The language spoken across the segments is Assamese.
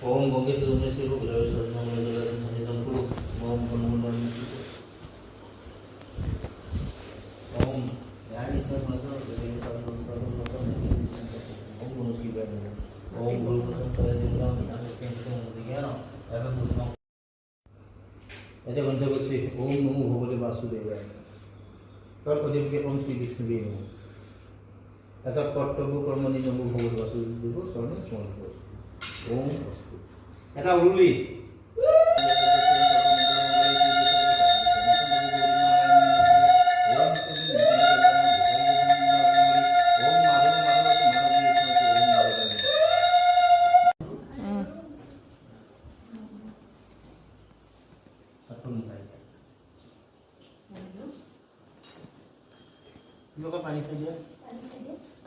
ओम गंगे तुमने से को गुलाब सजना में जला संगीतम को ओम मनोमन ओम यानी तो मसो देवी का ओम मनुष्य का ओम गुरु संतर जिंदा नाम के तो दिया ना ऐसा सोचना ऐसे बंदे को से ओम नमो भगवते वासुदेवाय कर को जब के ओम श्री विष्णु भी नमो ऐसा कर्तव्य कर्मणि नमो भगवते वासुदेव शरण स्मरण करो ओम এটা উরুলি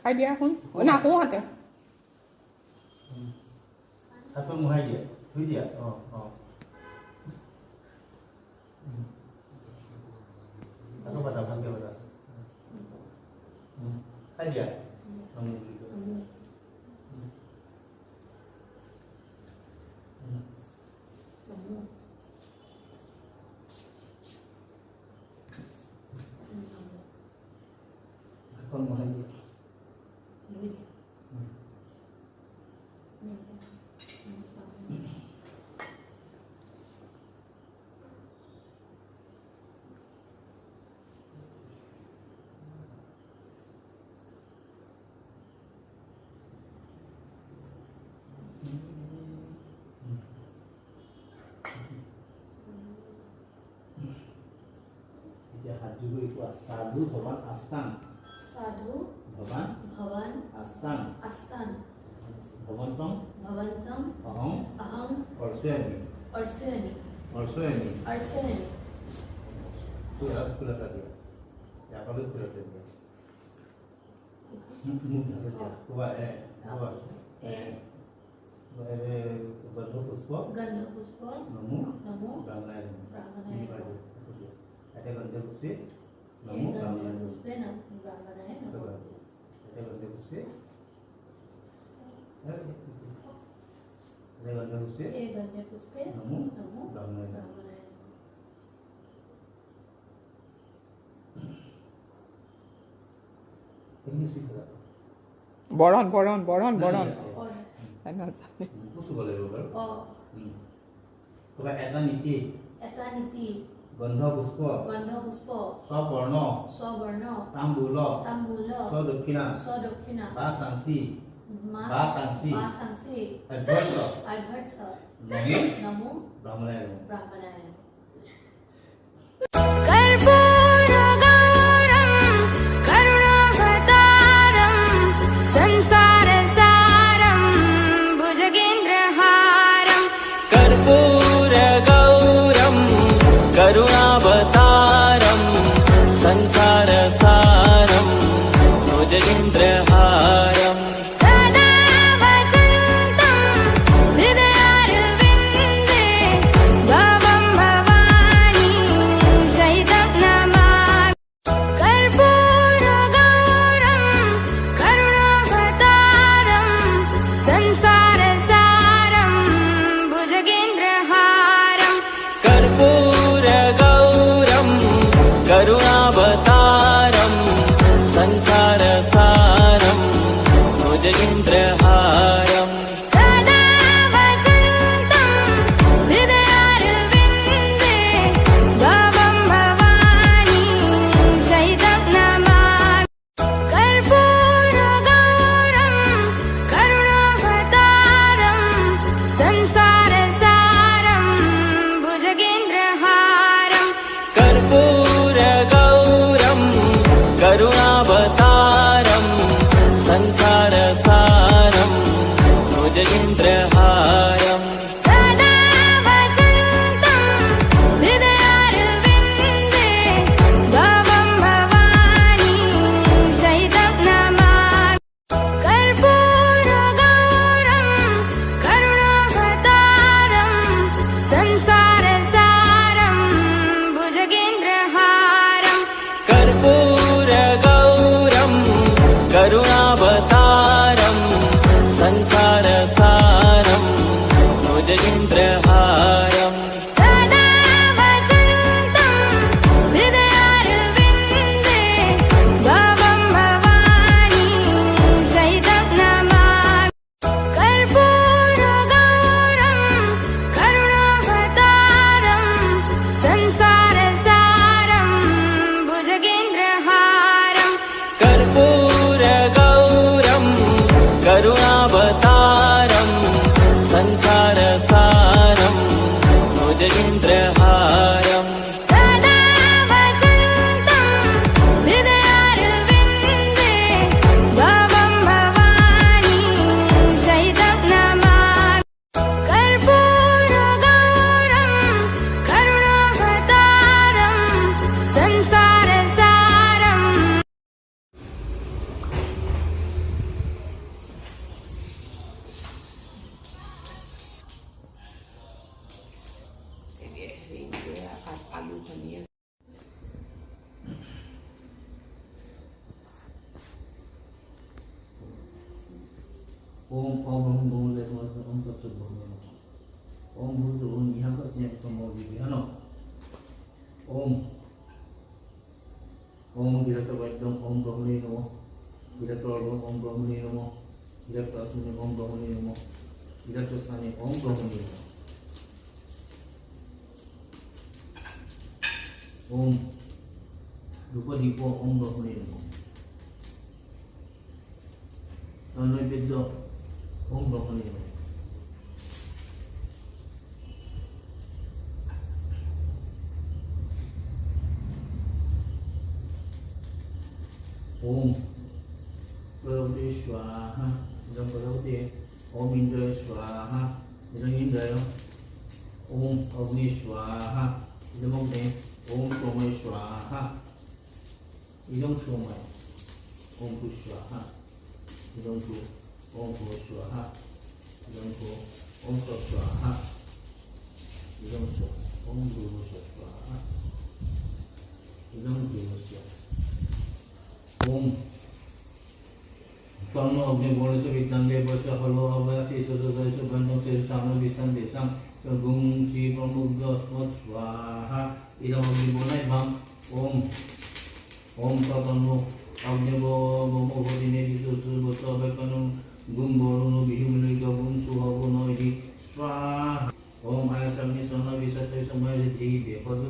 খাই দিয়া শুন না কো হাতে হাতত মুহাই দিয়া ধুই দিয়া হাতত বাটা ভালকে বাটা খাই দিয়া হাতত মুহাই দিয়া हाथ जोड़ को साधु भगवान आस्थान साधु भगवान भवन आस्थान आस्थान भवंतम अहम अहम अर्षयामि कोई हाथ खुला कर दिया या पर खुला कर दिया मुंह ढक दिया हुआ है गंध पुष्प नमो ब्राह्मणाय ऐसे गंधे पुष्पे नमो ब्राह्मणाय ऐसे गंधे पुष्पे नमो ब्राह्मणाय বৰণ বৰণ বৰণ বৰণ কুসু বলে রোবার তোবা এটা নীতি গন্ধ পুষ্প স্ববর্ণ তাম্বূল স্বদক্ষিণা বা সাংসি অভ্যর্থ নমো ব্রাহ্মণায় करुणावतारं संसारसारं भुजगेन्द्रहारं सदा वसन्तं हृदयारविन्दे भवं भवानी संसारसारं भुजगेन्द्रहारं कर्पूरगौरं करुणावतारं संसारसारं भुजगेन्द्रहारं सदा वसन्तं हृदयारविन्दे भवं भवानी सहितं नमामि कर्पूरगौरं करुणावतारं संसारसारं ओम ओम तत्सत ओम भूत ओम यहाँ का स्नेह संभव है ना ओम ओम विरत वैद्यम ओम ब्रह्मणे नमो विरत ओम ब्रह्मणे नमो विरत अस्मिन् ओम ब्रह्मणे नमो विरत स्थाने ओम ब्रह्मणे नमो ओम रूपदीप ओम ब्रह्मणे नमो नैवेद्य ओम ब्रह्मणे नमो ओम प्रभुते स्वाहा इदं प्रभुते ओम इंद्राय स्वाहा इदं इंद्राय ओम अग्नि स्वाहा इदं अग्ने ओम सोमाय स्वाहा इदं सोमाय ओम भू स्वाहा इदं भू ओम भू स्वाहा इदं भू ओम स्वाहा इदं सो ओम भू स्वाहा इदं भू स्वाहा ओम तन्नो अग्नि बोलच विद्यांगे बच हलो अवयाति सदसय बन्नो से सामने विसन देशम गुम श्री प्रमुग्ध अस्मत् स्वाहा इदं अग्नि बोलय भम ओम ओम तन्नो अग्नि बोम ओदिने दिसु बच अवकनु गुम बोलनो बिहुमनि गुम सुहबो नयि स्वाहा ओम आयसमनि सोना विसतय समय धी बेपद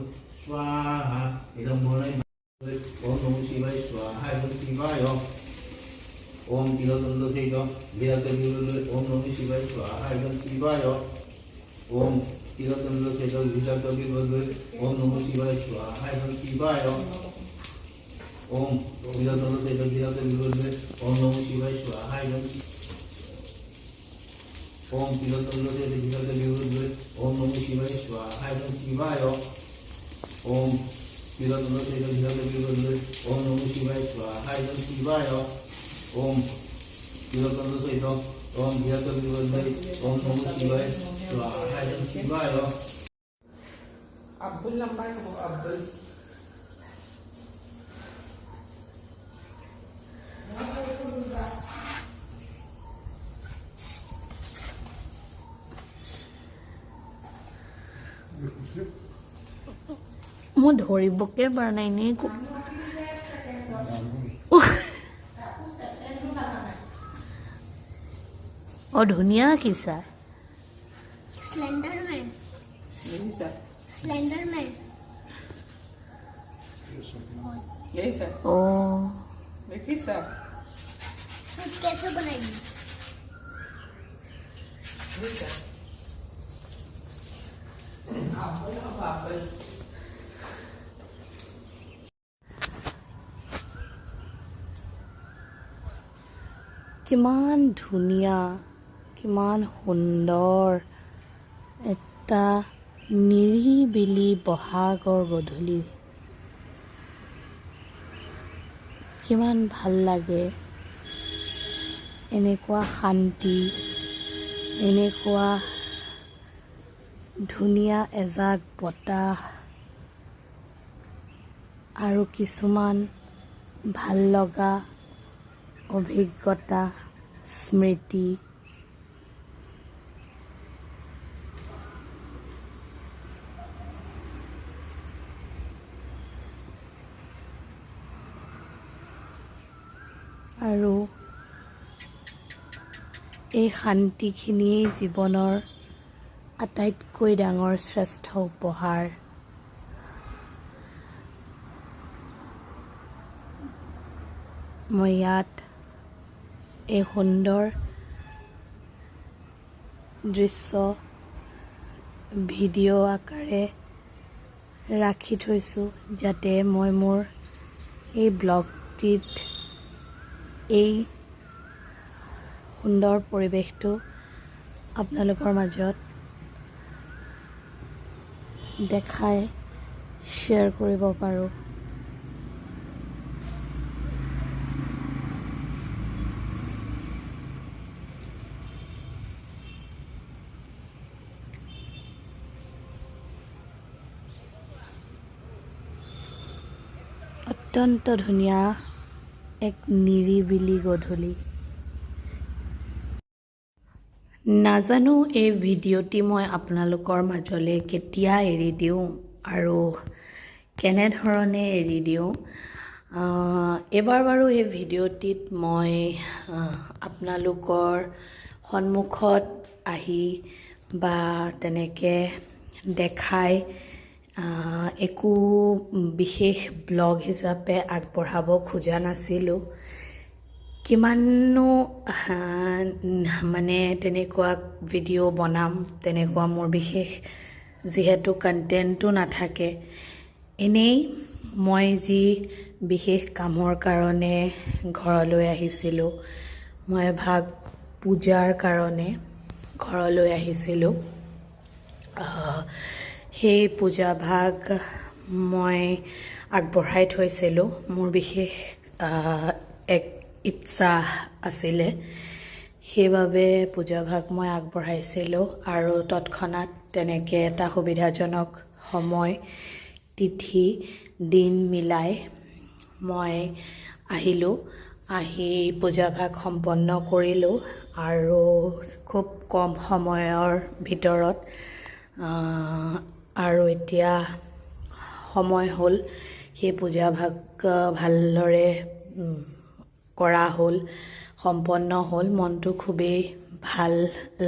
स्वाहा इदं बोलय ओम नमो शिवाय स्वाहा ओम शिवाय ओम तिलतंद सेज विरत विरुद्ध ओम नमो शिवाय स्वाहा ओम शिवाय ओम तिलतंद सेज विरत विरुद्ध ओम नमो शिवाय स्वाहा ओम शिवाय ओम तिलतंद सेज विरत विरुद्ध ओम नमो शिवाय स्वाहा ओम तिलतंद सेज विरत विरुद्ध ओम नमो शिवाय स्वाहा ओम शिवाय ओम तिलतंद सेज विरत विरुद्ध ओम नमो शिवाय स्वाहा ओम शिवाय ओम तिलतंद सेज ओम विरत विरुद्ध ओम नमो शिवाय स्वाहा ओम शिवाय अब्दुल नंबर को अब्दुल মই ধৰিবকে পৰা নাই নে অ ধুনীয়া কিছা स्लेंडरमैन यही सर स्लेंडरमैन यही सर অ देखिए सर सूट कैसे बनाएगी यही सर आप কিমান ধুনীয়া কিমান সুন্দৰ এটা নিৰিবিলি বহাগৰ গধূলি কিমান ভাল লাগে এনেকুৱা শান্তি এনেকুৱা ধুনীয়া এজাক বতাহ আৰু কিছুমান ভাল লগা অভিজ্ঞতা স্মৃতি আৰু এই শান্তিখিনিয়েই জীৱনৰ আটাইতকৈ ডাঙৰ শ্ৰেষ্ঠ উপহাৰ মই ইয়াত এই সুন্দৰ দৃশ্য ভিডিঅ' আকাৰে ৰাখি থৈছোঁ, যাতে মই মোৰ এই ব্লগটিত এই সুন্দৰ পৰিৱেশটো আপোনালোকৰ মাজত দেখাই শ্বেয়াৰ কৰিব পাৰোঁ। অত্যন্ত ধুনীয়া এক নিৰিবিলি গধূলি। নাজানো এই ভিডিঅ'টি মই আপোনালোকৰ মাজলৈ কেতিয়া এৰি দিওঁ আৰু কেনেধৰণে এৰি দিওঁ। এইবাৰ বাৰু এই ভিডিঅ'টিত মই আপোনালোকৰ সন্মুখত আহি বা তেনেকৈ দেখাই একো বিশেষ ব্লগ হিচাপে আগবঢ়াব খোজা নাছিলোঁ। কিমাননো মানে তেনেকুৱা ভিডিঅ' বনাম, তেনেকুৱা মোৰ বিশেষ যিহেতু কণ্টেণ্টটো নাথাকে। এনেই মই যি বিশেষ কামৰ কাৰণে ঘৰলৈ আহিছিলোঁ, মই এভাগ পূজাৰ কাৰণে ঘৰলৈ আহিছিলোঁ। সেই পূজাভাগ মই আগবঢ়াই থৈছিলোঁ। মোৰ বিশেষ এক ইচ্ছা আছিলে, সেইবাবে পূজাভাগ মই আগবঢ়াইছিলোঁ আৰু তৎক্ষণাত তেনেকৈ এটা সুবিধাজনক সময় তিথি দিন মিলাই মই আহিলোঁ। আহি পূজাভাগ সম্পন্ন কৰিলোঁ আৰু খুব কম সময়ৰ ভিতৰত আৰু এতিয়া সময় হ'ল সেই পূজাভাগ ভালদৰে কৰা হ'ল, সম্পন্ন হ'ল। মনটো খুবেই ভাল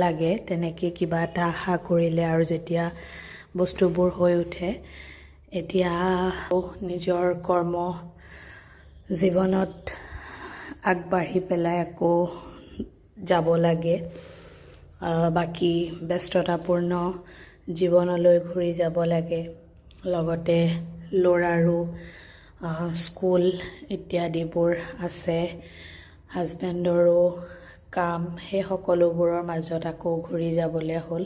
লাগে তেনেকৈ কিবা এটা আশা কৰিলে আৰু যেতিয়া বস্তুবোৰ হৈ উঠে। এতিয়া নিজৰ কৰ্ম জীৱনত আগবাঢ়ি পেলাই আকৌ যাব লাগে, বাকী ব্যস্ততাপূৰ্ণ জীৱনলৈ ঘূৰি যাব লাগে। লগতে ল'ৰাৰো স্কুল ইত্যাদিবোৰ আছে, হাজবেণ্ডৰো কাম, সেই সকলোবোৰৰ মাজত আকৌ ঘূৰি যাবলৈ হ'ল।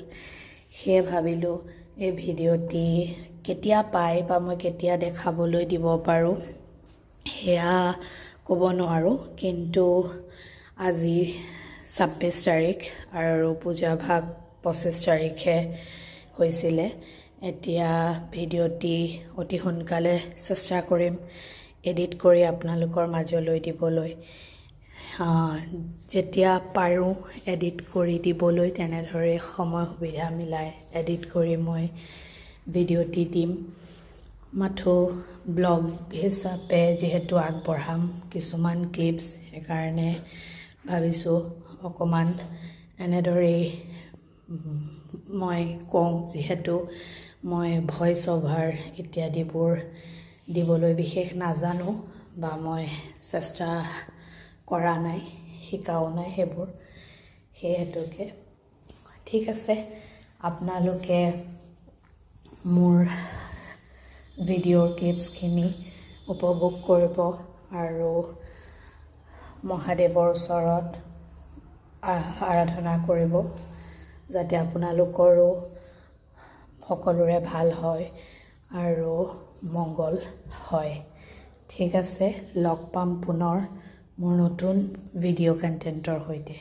সেয়ে ভাবিলোঁ এই ভিডিঅ'টি কেতিয়া পায় বা মই কেতিয়া দেখাবলৈ দিব পাৰোঁ সেয়া ক'ব নোৱাৰোঁ, কিন্তু আজি 26 তাৰিখ আৰু পূজাভাগ 25 তাৰিখে হৈছিলে। এতিয়া ভিডিঅ'টি অতি সোনকালে চেষ্টা কৰিম এডিট কৰি আপোনালোকৰ মাজলৈ দিবলৈ। যেতিয়া পাৰোঁ এডিট কৰি দিবলৈ, তেনেদৰে সময় সুবিধা মিলাই এডিট কৰি মই ভিডিঅ'টি দিম। মাথো ব্লগ হিচাপে যিহেতু আগবঢ়াম কিছুমান ক্লিপছ, সেইকাৰণে ভাবিছোঁ অকণমান এনেদৰেই মই কওঁ, যিহেতু মই ভইচ অভাৰ ইত্যাদিবোৰ দিবলৈ বিশেষ নাজানো বা মই চেষ্টা কৰা নাই, শিকাও নাই সেইবোৰ। সেই হেতুকে ঠিক আছে, আপোনালোকে মোৰ ভিডিঅ'ৰ ক্লিপছখিনি উপভোগ কৰিব আৰু মহাদেৱৰ ওচৰত আৰাধনা কৰিব যাতে আপোনালোকৰো সকলোৰে ভাল হয় আৰু মংগল হয়। ঠিক আছে, লগ পাম পুনৰ মোৰ নতুন ভিডিঅ' কণ্টেণ্টৰ সৈতে।